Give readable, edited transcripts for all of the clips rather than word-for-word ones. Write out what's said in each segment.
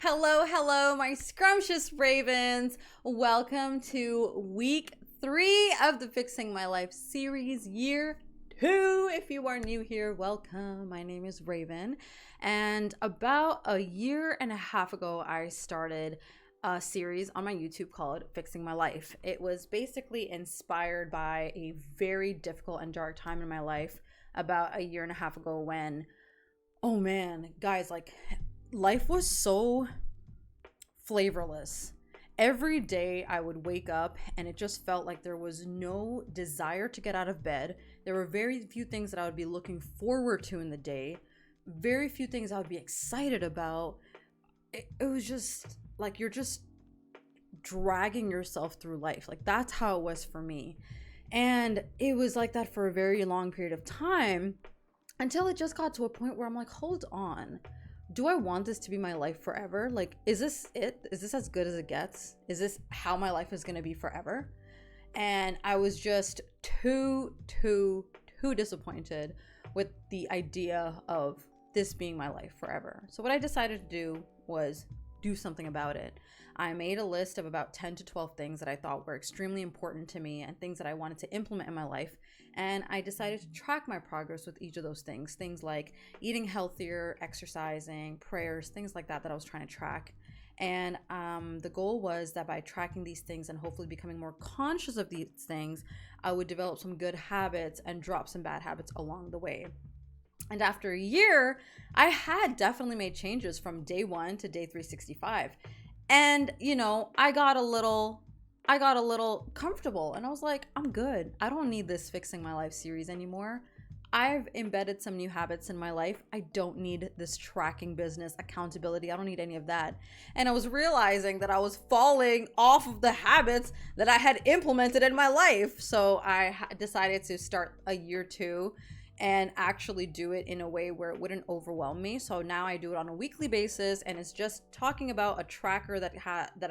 Hello, hello, my scrumptious ravens. Welcome to week 3 of the Fixing My Life series, year 2. If you are new here, welcome. My name is Raven. And about a year and a half ago, I started a series on my YouTube called Fixing My Life. It was basically inspired by a very difficult and dark time in my life about a year and a half ago when, oh man, guys, life was so flavorless. Every day I would wake up and it just felt like there was no desire to get out of bed. There were very few things that I would be looking forward to in the day. Very few things I would be excited about. It was just like you're just dragging yourself through life. Like that's how it was for me. And it was like that for a very long period of time until it just got to a point where I'm like, hold on. Do I want this to be my life forever? Like, is this it? Is this as good as it gets? Is this how my life is going to be forever? And I was just too disappointed with the idea of this being my life forever. So what I decided to do was do something about it. I made a list of about 10 to 12 things that I thought were extremely important to me and things that I wanted to implement in my life. And I decided to track my progress with each of those things. Things like eating healthier, exercising, prayers, things like that I was trying to track. And the goal was that by tracking these things and hopefully becoming more conscious of these things, I would develop some good habits and drop some bad habits along the way. And after a year, I had definitely made changes from day 1 to day 365. And, you know, I got a little comfortable and I was like, I'm good. I don't need this Fixing My Life series anymore. I've embedded some new habits in my life. I don't need this tracking business, accountability. I don't need any of that. And I was realizing that I was falling off of the habits that I had implemented in my life. So I decided to start a year 2 and actually do it in a way where it wouldn't overwhelm me. So now I do it on a weekly basis, and it's just talking about a tracker that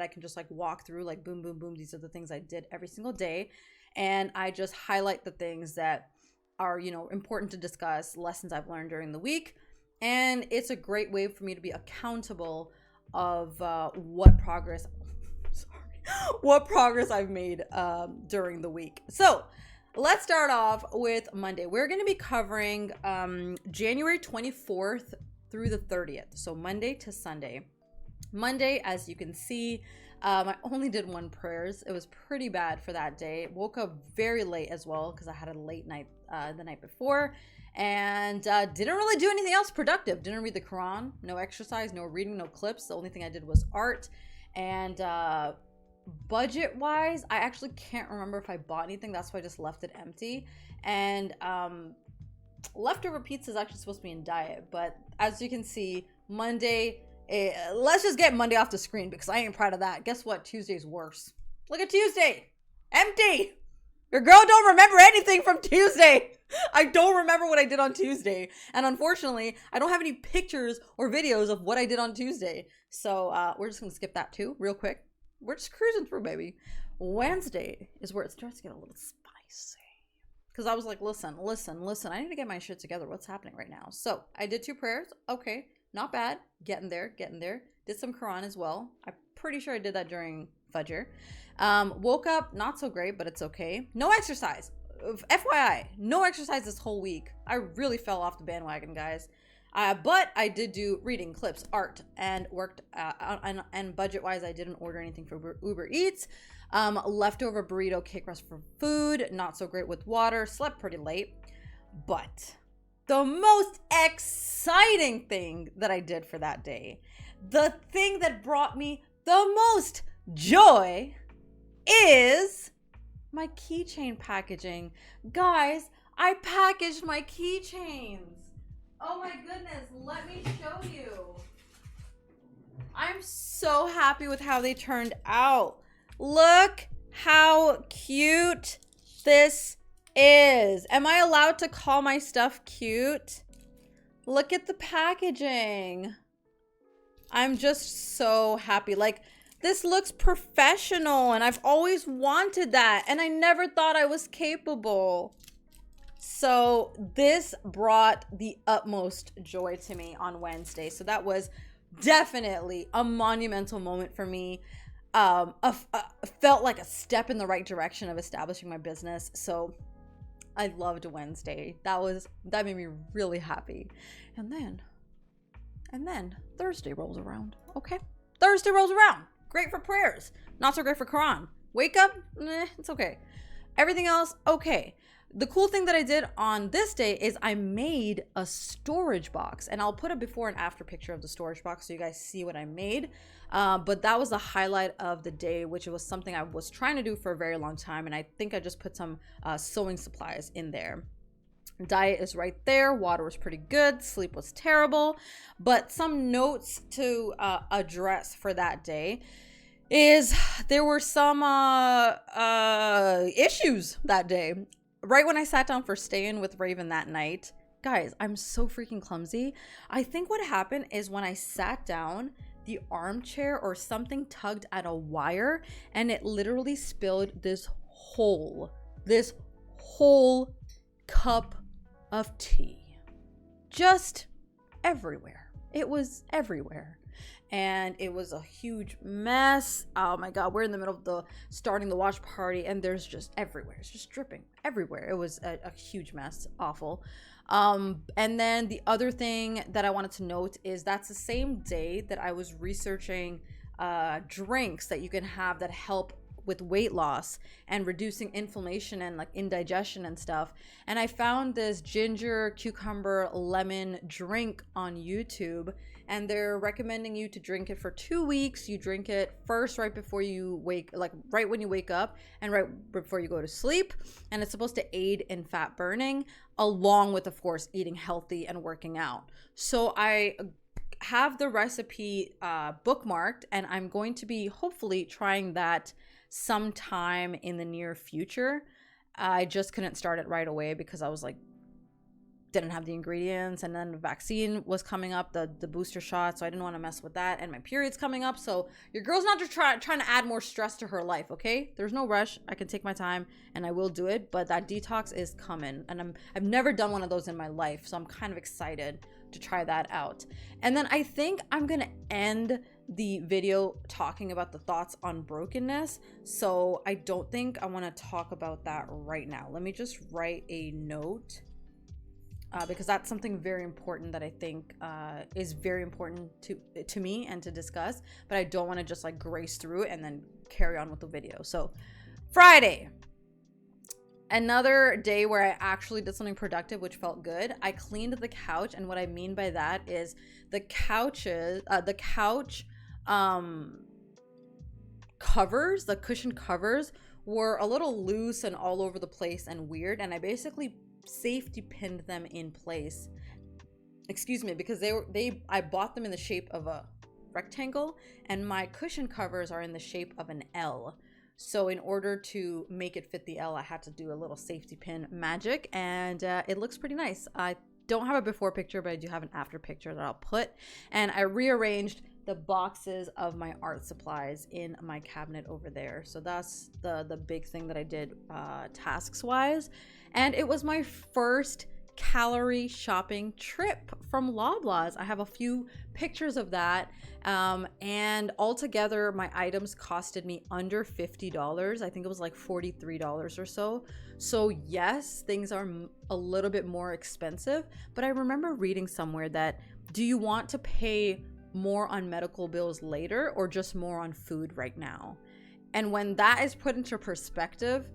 I can just like walk through, like boom, boom, boom. These are the things I did every single day, and I just highlight the things that are, you know, important to discuss, lessons I've learned during the week, and it's a great way for me to be accountable of what progress I've made during the week. So let's start off with Monday. We're going to be covering January 24th through the 30th. So Monday to Sunday. Monday, as you can see, I only did 1 prayers. It was pretty bad for that day. Woke up very late as well because I had a late night the night before. And didn't really do anything else productive. Didn't read the Quran. No exercise, no reading, no clips. The only thing I did was art. And budget wise, I actually can't remember if I bought anything. That's why I just left it empty. And leftover pizza is actually supposed to be in diet, but as you can see, Monday, let's just get Monday off the screen because I ain't proud of that. Guess what? Tuesday's worse. Look at Tuesday, empty. Your girl don't remember anything from Tuesday. I don't remember what I did on Tuesday, and unfortunately I don't have any pictures or videos of what I did on Tuesday, so we're just gonna skip that too real quick. We're just cruising through, baby. Wednesday is where it starts to get a little spicy. Because I was like, listen. I need to get my shit together. What's happening right now? So I did 2 prayers. Okay, not bad. Getting there. Did some Quran as well. I'm pretty sure I did that during Fajr. Woke up, not so great, but it's okay. No exercise. FYI, no exercise this whole week. I really fell off the bandwagon, guys. But I did do reading, clips, art, and worked and budget-wise, I didn't order anything for Uber Eats. Leftover burrito cake rest for food, not so great with water, slept pretty late. But the most exciting thing that I did for that day, the thing that brought me the most joy is my keychain packaging. Guys, I packaged my keychains. Oh my goodness, let me show you. I'm so happy with how they turned out. Look how cute this is. Am I allowed to call my stuff cute? Look at the packaging. I'm just so happy. Like, this looks professional and I've always wanted that and I never thought I was capable. So this brought the utmost joy to me on Wednesday. So that was definitely a monumental moment for me. Felt like a step in the right direction of establishing my business. So I loved Wednesday. That made me really happy. And then Thursday rolls around. Okay. Thursday rolls around. Great for prayers. Not so great for Quran. Wake up, it's okay. Everything else, okay. The cool thing that I did on this day is I made a storage box, and I'll put a before and after picture of the storage box so you guys see what I made. But that was the highlight of the day, which was something I was trying to do for a very long time, and I think I just put some sewing supplies in there. Diet is right there. Water was pretty good. Sleep was terrible. But some notes to address for that day is there were some issues that day. Right when I sat down for staying with Raven that night, guys, I'm so freaking clumsy. I think what happened is when I sat down, the armchair or something tugged at a wire, and it literally spilled this whole cup of tea just everywhere. It was everywhere. And it was a huge mess. Oh my God, we're in the middle of starting the watch party, and there's just everywhere. It's just dripping everywhere. It was a huge mess, awful. And then the other thing that I wanted to note is that's the same day that I was researching drinks that you can have that help with weight loss and reducing inflammation and like indigestion and stuff. And I found this ginger, cucumber, lemon drink on YouTube, and they're recommending you to drink it for 2 weeks. You drink it first right before you right when you wake up and right before you go to sleep. And it's supposed to aid in fat burning, along with, of course, eating healthy and working out. So I have the recipe bookmarked, and I'm going to be hopefully trying that sometime in the near future. I just couldn't start it right away because I was like, didn't have the ingredients, and then the vaccine was coming up, the booster shot, so I didn't want to mess with that, and my period's coming up. So your girl's not just trying to add more stress to her life, okay? There's no rush. I can take my time and I will do it, but that detox is coming, and I've never done one of those in my life, so I'm kind of excited to try that out. And then I think I'm gonna end the video talking about the thoughts on brokenness, so I don't think I want to talk about that right now. Let me just write a note because that's something very important that I think is very important to me and to discuss, but I don't want to just like grace through and then carry on with the video. So Friday, another day where I actually did something productive, which felt good. I cleaned the couch, and what I mean by that is the couch covers, the cushion covers, were a little loose and all over the place and weird, and I basically safety pinned them in place. Excuse me, because I bought them in the shape of a rectangle, and my cushion covers are in the shape of an L. So in order to make it fit the L, I had to do a little safety pin magic, and it looks pretty nice. I don't have a before picture, but I do have an after picture that I'll put. And I rearranged the boxes of my art supplies in my cabinet over there. So that's the big thing that I did tasks wise. And it was my first Calorie shopping trip from Loblaws. I have a few pictures of that, and altogether my items costed me under $50. I think it was like $43 or so. So yes, things are a little bit more expensive, but I remember reading somewhere that, do you want to pay more on medical bills later or just more on food right now? And when that is put into perspective,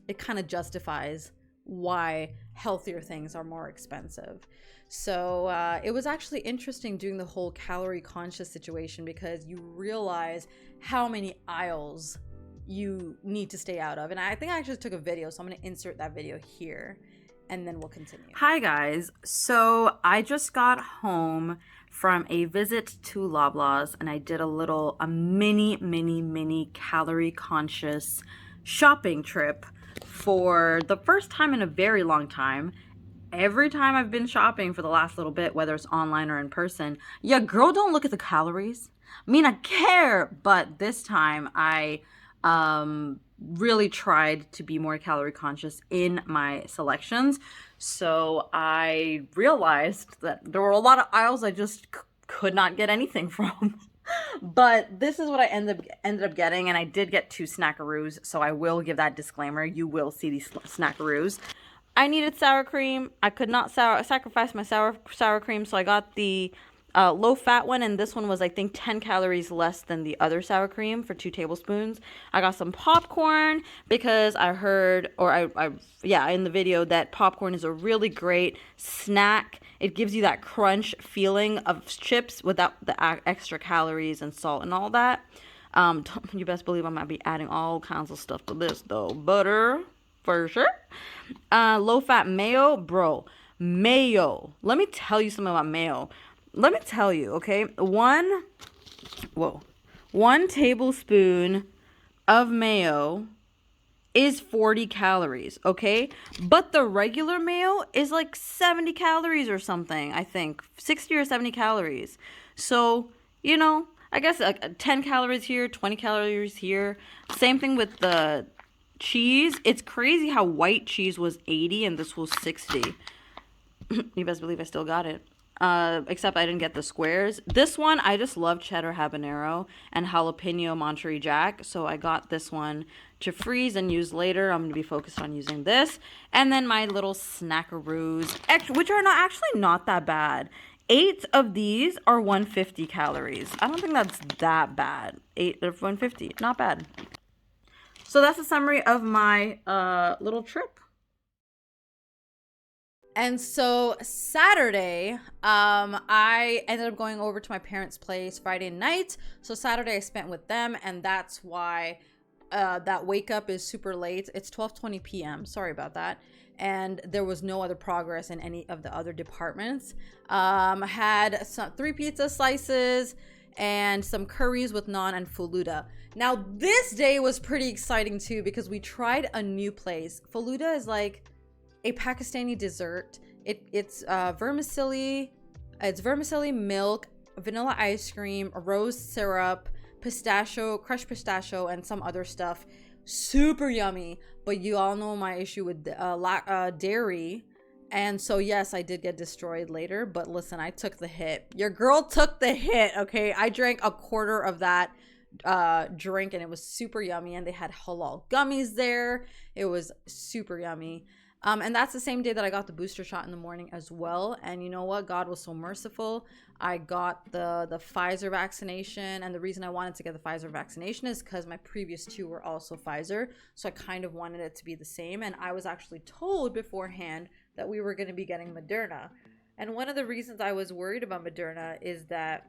it kind of justifies why healthier things are more expensive. So it was actually interesting doing the whole calorie conscious situation, because you realize how many aisles you need to stay out of. And I think I actually took a video, so I'm going to insert that video here and then we'll continue. Hi guys. So I just got home from a visit to Loblaws, and I did a mini calorie conscious shopping trip for the first time in a very long time. Every time I've been shopping for the last little bit, whether it's online or in person, yeah, girl, don't look at the calories. I mean, I care, but this time I really tried to be more calorie conscious in my selections. So I realized that there were a lot of aisles I just could not get anything from. But this is what I ended up getting, and I did get 2 snackaroos, so I will give that disclaimer. You will see these snackaroos. I needed sour cream. I could not sacrifice my sour cream, so I got the low fat one, and this one was, I think, 10 calories less than the other sour cream for 2 tablespoons. I got some popcorn because I heard, or yeah, in the video, that popcorn is a really great snack. It gives you that crunch feeling of chips without the extra calories and salt and all that. You best believe I might be adding all kinds of stuff to this, though. Butter, for sure. Low fat mayo, bro. Mayo. Let me tell you something about mayo. Let me tell you, okay? 1 tablespoon of mayo is 40 calories, okay? But the regular mayo is like 70 calories or something, I think. 60 or 70 calories. So, you know, I guess 10 calories here, 20 calories here. Same thing with the cheese. It's crazy how white cheese was 80 and this was 60. You best believe I still got it. Except I didn't get the squares. This one, I just love cheddar habanero and jalapeno Monterey Jack. So I got this one to freeze and use later. I'm going to be focused on using this. And then my little snackaroos, which are not that bad. 8 of these are 150 calories. I don't think that's that bad. 8 of 150, not bad. So that's a summary of my little trip. And so Saturday, I ended up going over to my parents' place Friday night. So Saturday I spent with them, and that's why that wake up is super late. It's 12:20 p.m. Sorry about that. And there was no other progress in any of the other departments. I had 3 pizza slices and some curries with naan and faluda. Now this day was pretty exciting too because we tried a new place. Faluda is like a Pakistani dessert. It's vermicelli. It's vermicelli, milk, vanilla ice cream, rose syrup, pistachio, crushed pistachio, and some other stuff. Super yummy. But you all know my issue with dairy. And so, yes, I did get destroyed later. But listen, I took the hit. Your girl took the hit, okay? I drank a quarter of that drink, and it was super yummy. And they had halal gummies there. It was super yummy. And that's the same day that I got the booster shot in the morning as well. And you know what? God was so merciful. I got the Pfizer vaccination. And the reason I wanted to get the Pfizer vaccination is because my previous 2 were also Pfizer. So I kind of wanted it to be the same. And I was actually told beforehand that we were going to be getting Moderna. And one of the reasons I was worried about Moderna is that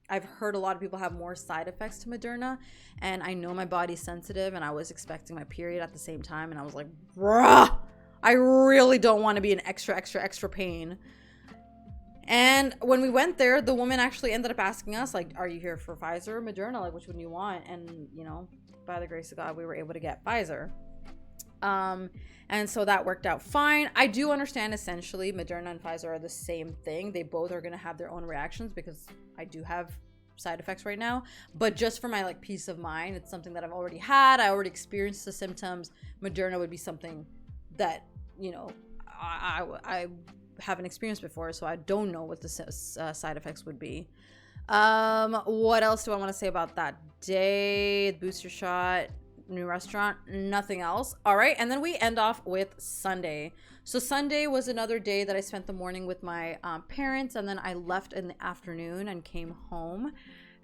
I've heard a lot of people have more side effects to Moderna, and I know my body's sensitive, and I was expecting my period at the same time, and I was like, bruh, I really don't want to be in extra pain. And when we went there, the woman actually ended up asking us, like, are you here for Pfizer or Moderna? Like, which one do you want? And, you know, by the grace of God, we were able to get Pfizer. And so that worked out fine. I do understand essentially Moderna and Pfizer are the same thing. They both are going to have their own reactions because I do have side effects right now. But just for my like peace of mind, it's something that I've already had. I already experienced the symptoms. Moderna would be something that, you know, I haven't experienced before. So I don't know what the side effects would be. What else do I want to say about that day? Booster shot. New restaurant, nothing else. All right, and then we end off with Sunday. So Sunday was another day that I spent the morning with my parents, and then I left in the afternoon and came home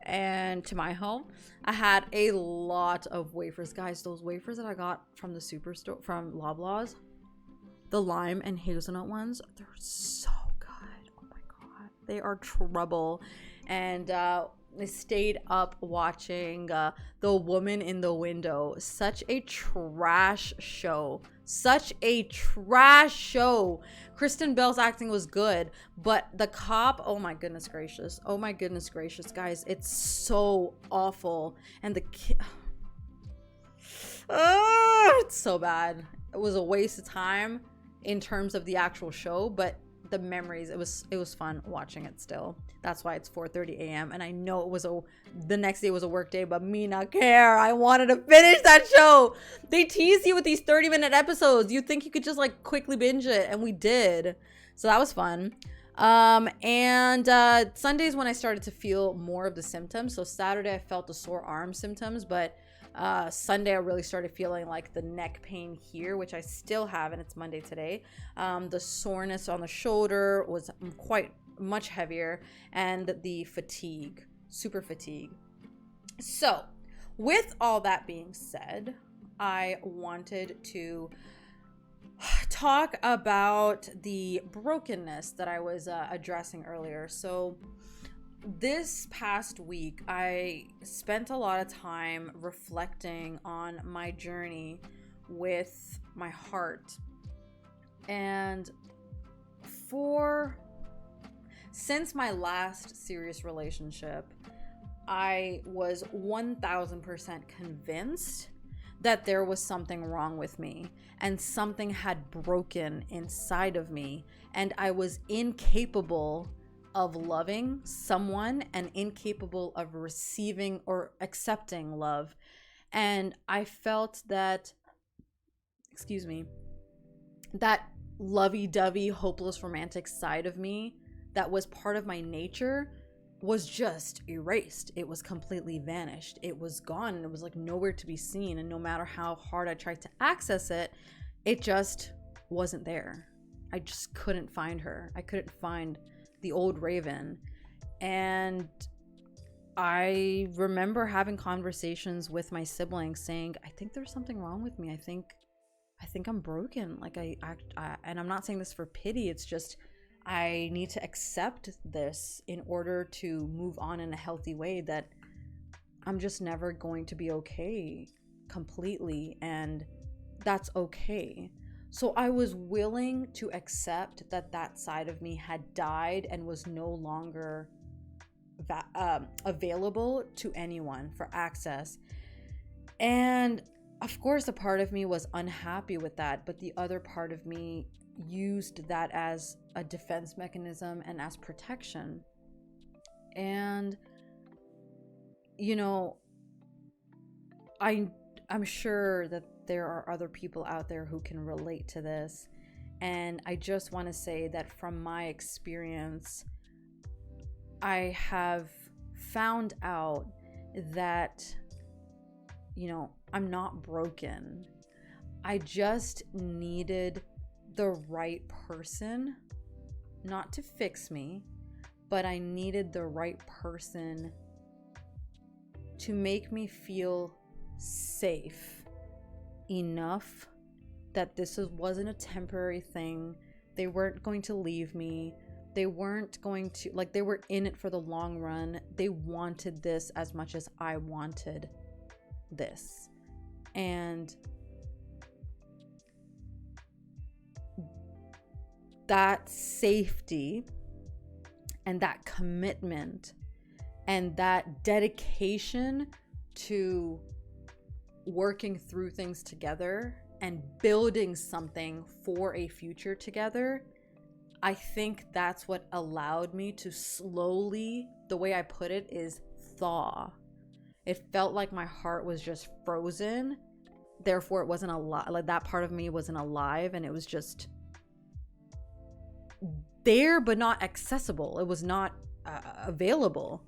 and to my home. I had a lot of wafers, guys. Those wafers that I got from the superstore, from Loblaws, the lime and hazelnut ones, they're so good. Oh my god, they are trouble. And I stayed up watching The Woman in the Window. Such a trash show. Such a trash show. Kristen Bell's acting was good, but the cop, oh my goodness gracious. Oh my goodness gracious, guys. It's so awful. And the kid, it's so bad. It was a waste of time in terms of the actual show, but the memories, it was fun watching it still. That's why it's 4:30 a.m. and I know it was the next day was a work day, but me not care. I wanted to finish that show. They tease you with these 30-minute episodes. You think you could just like quickly binge it, and we did. So that was fun. And Sunday's when I started to feel more of the symptoms. So Saturday I felt the sore arm symptoms, but Sunday I really started feeling like the neck pain here, which I still have, and it's Monday today. The soreness on the shoulder was quite much heavier, and the fatigue, super fatigue. So with all that being said, I wanted to talk about the brokenness that I was addressing earlier. So this past week, I spent a lot of time reflecting on my journey with my heart. And since my last serious relationship, I was 1000% convinced that there was something wrong with me and something had broken inside of me, and I was incapable of loving someone and incapable of receiving or accepting love. And I felt that, that lovey-dovey, hopeless romantic side of me that was part of my nature was just erased. It was completely vanished. It was gone, and it was like nowhere to be seen. And no matter how hard I tried to access it, it just wasn't there. I just couldn't find her. I couldn't find the old Raven. And I remember having conversations with my siblings saying, I think there's something wrong with me. I think I'm broken. Like I and I'm not saying this for pity. It's just, I need to accept this in order to move on in a healthy way, that I'm just never going to be okay completely, and that's okay. So I was willing to accept that side of me had died and was no longer available to anyone for access. And of course, a part of me was unhappy with that, but the other part of me used that as a defense mechanism and as protection. And I'm sure that there are other people out there who can relate to this, and I just want to say that from my experience, I have found out that I'm not broken. I just needed the right person, not to fix me, but I needed the right person to make me feel safe enough that this wasn't a temporary thing. They weren't going to leave me. They weren't going to, they were in it for the long run. They wanted this as much as I wanted this. And that safety and that commitment and that dedication to working through things together and building something for a future together, I think that's what allowed me to slowly, the way I put it is thaw. It felt like my heart was just frozen. Therefore, it wasn't alive. Like that part of me wasn't alive, and it was just there but not accessible. It was not available,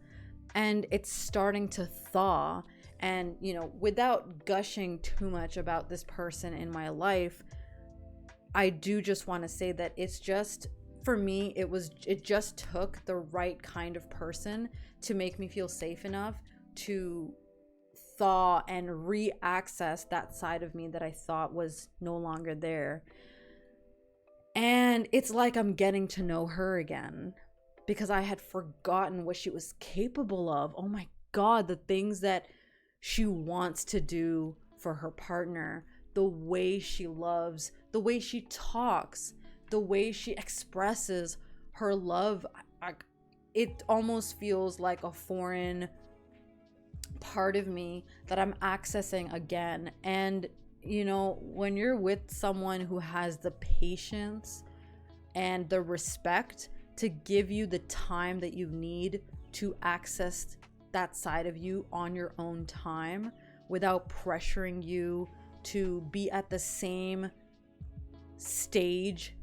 and it's starting to thaw. And without gushing too much about this person in my life, I do just want to say that it's just, for me, it just took the right kind of person to make me feel safe enough to thaw and re-access that side of me that I thought was no longer there. And it's like I'm getting to know her again, because I had forgotten what she was capable of. Oh my God, the things that she wants to do for her partner, the way she loves, the way she talks, the way she expresses her love. It almost feels like a foreign part of me that I'm accessing again. And when you're with someone who has the patience and the respect to give you the time that you need to access that side of you on your own time, without pressuring you to be at the same stage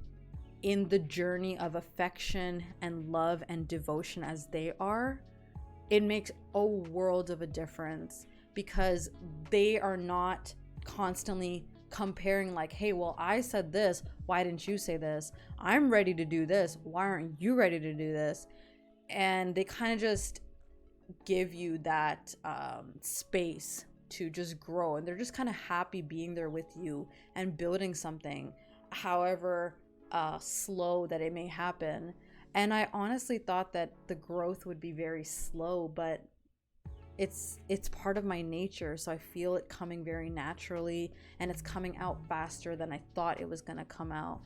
in the journey of affection and love and devotion as they are, it makes a world of a difference, because they are not constantly comparing like, hey, well, I said this, why didn't you say this? I'm ready to do this, why aren't you ready to do this? And they kind of just give you that space to just grow, and they're just kind of happy being there with you and building something, however slow that it may happen. And I honestly thought that the growth would be very slow, but it's part of my nature, so I feel it coming very naturally, and it's coming out faster than I thought it was going to come out.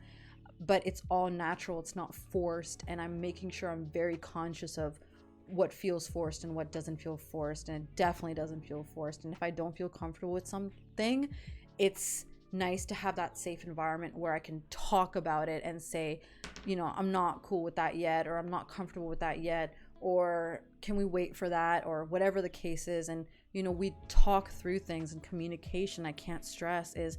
But it's all natural, it's not forced, and I'm making sure I'm very conscious of what feels forced and what doesn't feel forced, and it definitely doesn't feel forced. And if I don't feel comfortable with something, it's nice to have that safe environment where I can talk about it and say, you know, I'm not cool with that yet, or I'm not comfortable with that yet, or can we wait for that, or whatever the case is. And you know, we talk through things, and communication, I can't stress, is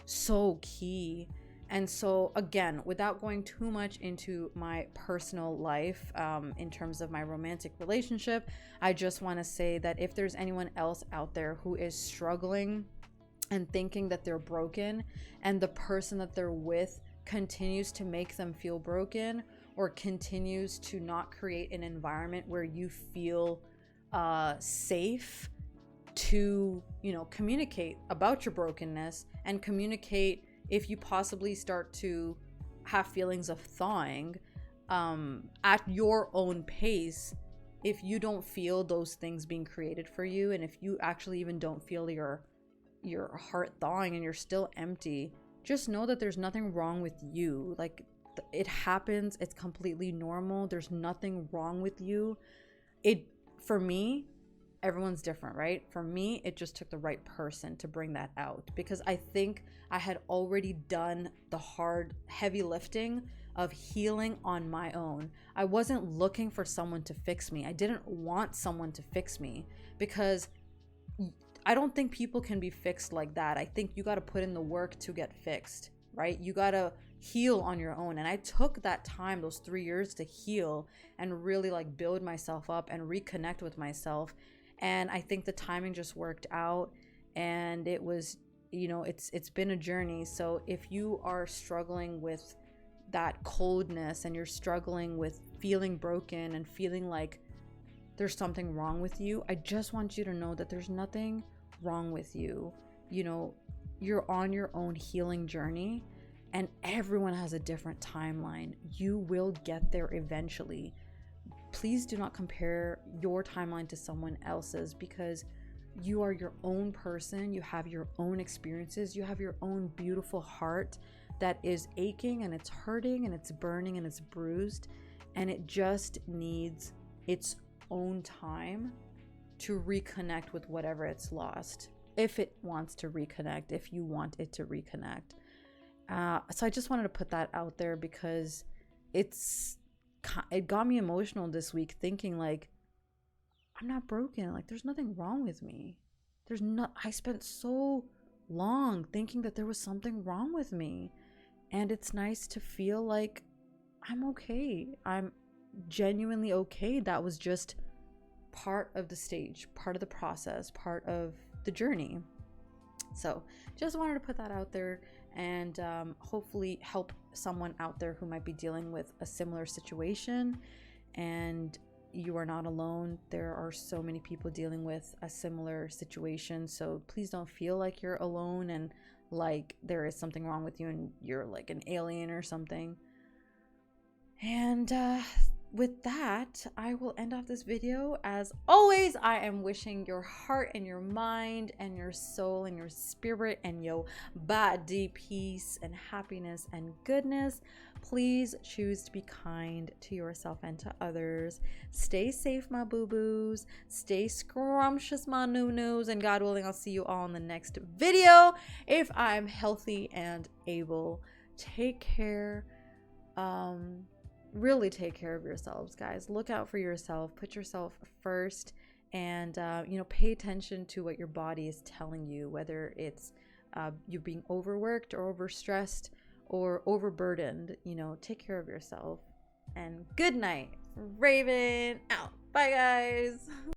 so key. And so again, without going too much into my personal life, in terms of my romantic relationship, I just want to say that if there's anyone else out there who is struggling and thinking that they're broken, and the person that they're with continues to make them feel broken, or continues to not create an environment where you feel safe to, you know, communicate about your brokenness, and communicate if you possibly start to have feelings of thawing at your own pace, if you don't feel those things being created for you, and if you actually even don't feel your heart thawing and you're still empty, just know that there's nothing wrong with you. Like, it happens, it's completely normal, there's nothing wrong with you. For me, everyone's different, right? For me, it just took the right person to bring that out, because I think I had already done the hard, heavy lifting of healing on my own. I wasn't looking for someone to fix me. I didn't want someone to fix me, because I don't think people can be fixed like that. I think you got to put in the work to get fixed, right? You got to heal on your own. And I took that time, those 3 years, to heal and really like build myself up and reconnect with myself. And I think the timing just worked out, and it was, you know, it's been a journey. So if you are struggling with that coldness, and you're struggling with feeling broken and feeling like there's something wrong with you, I just want you to know that there's nothing wrong with you. You know, you're on your own healing journey, and everyone has a different timeline. You will get there eventually. Please do not compare your timeline to someone else's, because you are your own person. You have your own experiences. You have your own beautiful heart that is aching, and it's hurting, and it's burning, and it's bruised, and it just needs its own time to reconnect with whatever it's lost, if it wants to reconnect, if you want it to reconnect. So I just wanted to put that out there, because it got me emotional this week, thinking like, I'm not broken. Like, there's nothing wrong with me. I spent so long thinking that there was something wrong with me, and it's nice to feel like I'm okay. I'm genuinely okay. That was just part of the stage, part of the process, part of the journey. So just wanted to put that out there, and hopefully help someone out there who might be dealing with a similar situation. And you are not alone. There are so many people dealing with a similar situation, so please don't feel like you're alone and like there is something wrong with you and you're like an alien or something. And with that, I will end off this video. As always, I am wishing your heart and your mind and your soul and your spirit and your body peace and happiness and goodness. Please choose to be kind to yourself and to others. Stay safe, my boo-boos. Stay scrumptious, my noo-noos. And God willing, I'll see you all in the next video if I'm healthy and able. Take care. Really take care of yourselves, guys. Look out for yourself. Put yourself first, and pay attention to what your body is telling you, whether it's you being overworked or overstressed, or overburdened, take care of yourself. And good night. Raven out. Bye, guys.